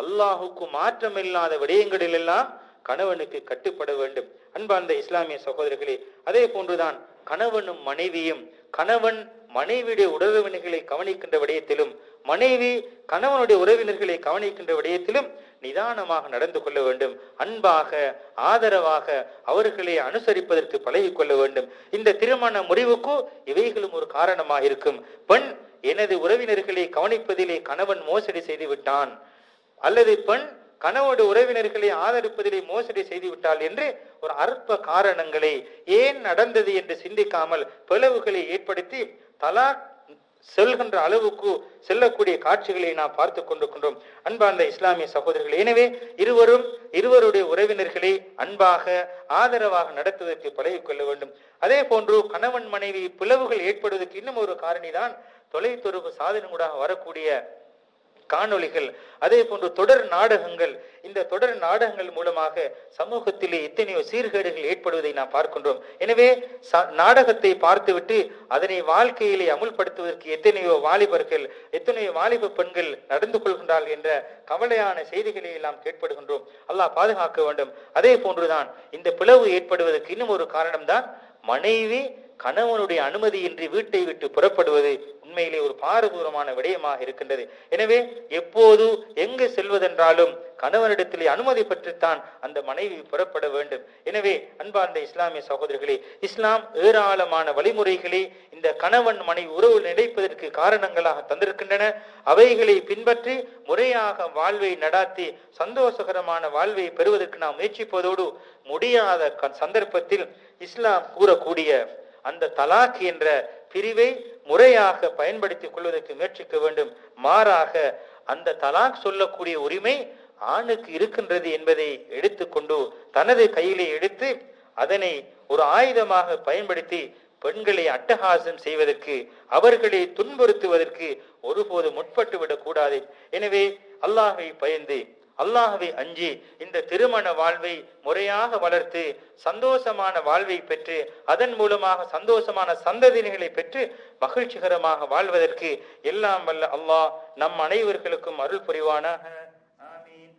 அல்லாஹுக்கு மாற்றமில்லாத விடயங்களில் எல்லாம் கணவனுக்கு கட்டுப்பட வேண்டும். அன்பார்ந்த இஸ்லாமிய சகோதரர்களே, அதே போன்றுதான் கணவனும் மனைவியும், கணவன் மனைவியுடைய உறவினர்களை கவனிக்கின்ற விடயத்திலும் மனைவி கணவனுடைய உறவினர்களை கவனிக்கின்ற விடயத்திலும் நிதானமாக நடந்து கொள்ள வேண்டும். அன்பாக ஆதரவாக அவர்களை அனுசரிப்பதற்கு பழகிக் கொள்ள வேண்டும். இந்த திருமண முறிவுக்கு இவைகளும் ஒரு காரணமாக இருக்கும். பெண் எனது உறவினர்களை கவனிப்பதிலே கணவன் மோசடி செய்து விட்டான், அல்லது பெண் கணவனுடைய உறவினர்களை ஆதரிப்பதிலே மோசடி செய்து விட்டாள் என்று ஒரு அற்ப காரணங்களை ஏன் நடந்தது என்று சிந்திக்காமல் பிளவுகளை ஏற்படுத்தி தலாக் செல்கின்ற அளவுக்கு செல்லக்கூடிய காட்சிகளை நாம் பார்த்து கொண்டிருக்கின்றோம். அன்பார்ந்த இஸ்லாமிய சகோதரர்கள், எனவே இருவருடைய உறவினர்களை அன்பாக ஆதரவாக நடத்துவதற்கு பழகிக் கொள்ள வேண்டும். அதே போன்று கணவன் மனைவி பிளவுகள் ஏற்படுவதற்கு இன்னும் ஒரு காரணிதான் தொலைத்தொடர்பு சாதனங்களாக வரக்கூடிய காணொளிகள், அதே போன்று தொடர் நாடகங்கள். இந்த தொடர் நாடகங்கள் மூலமாக சமூகத்திலே எத்தனையோ சீர்கேடுகள் ஏற்படுவதை நாம் பார்க்கின்றோம். எனவே நாடகத்தை பார்த்துவிட்டு அதனை வாழ்க்கையிலே அமுல்படுத்துவதற்கு எத்தனையோ வாலிபர்கள், எத்தனையோ வாலிப பெண்கள் நடந்து கொள்கின்றார்கள் என்ற கவலையான செய்திகளை எல்லாம் கேட்படுகின்றோம். அல்லாஹ் பாதுகாக்க வேண்டும். அதே போன்றுதான் இந்த பிளவு ஏற்படுவதற்கு இன்னும் ஒரு காரணம்தான் மனைவி கணவனுடைய அனுமதியின்றி வீட்டை விட்டு புறப்படுவது உண்மையிலே ஒரு பாரதூரமான விடயமாக இருக்கின்றது. எனவே எப்போது எங்கு செல்வதென்றாலும் கணவனிடத்திலே அனுமதி பெற்றுத்தான் அந்த மனைவி புறப்பட வேண்டும். எனவே அன்பார்ந்த இஸ்லாமிய சகோதரர்களே, இஸ்லாம் ஏராளமான வழிமுறைகளை இந்த கணவன் மனைவி உறவு நினைப்பதற்கு காரணங்களாக தந்திருக்கின்றன. அவைகளை பின்பற்றி முறையாக வாழ்வை நடாத்தி சந்தோஷகரமான வாழ்வை பெறுவதற்கு நாம் முயற்சிப்பதோடு முடியாத சந்தர்ப்பத்தில் இஸ்லாம் கூறக்கூடிய அந்த தலாக் என்ற பிரிவை முறையாக பயன்படுத்திக் கொள்வதற்கு முயற்சிக்க வேண்டும். மாறாக அந்த தலாக் சொல்லக்கூடிய உரிமை ஆணுக்கு இருக்கின்றது என்பதை எடுத்துக்கொண்டு தனது கையிலே எடுத்து அதனை ஒரு ஆயுதமாக பயன்படுத்தி பெண்களை அட்டகாசம் செய்வதற்கு, அவர்களை துன்புறுத்துவதற்கு ஒருபோது முற்பட்டு விடக் கூடாது. எனவே அல்லாஹ்வை பயந்து அல்லாஹ்வை அஞ்சி இந்த திருமண வாழ்வை முறையாக வளர்த்து சந்தோஷமான வாழ்வை பெற்று அதன் மூலமாக சந்தோஷமான சந்ததியினர்களை பெற்று மகிழ்ச்சிகரமாக வாழ்வதற்கு எல்லாம் வல்ல அல்லாஹ் நம் அனைவர்களுக்கும் அருள் புரிவானாக. ஆமீன்.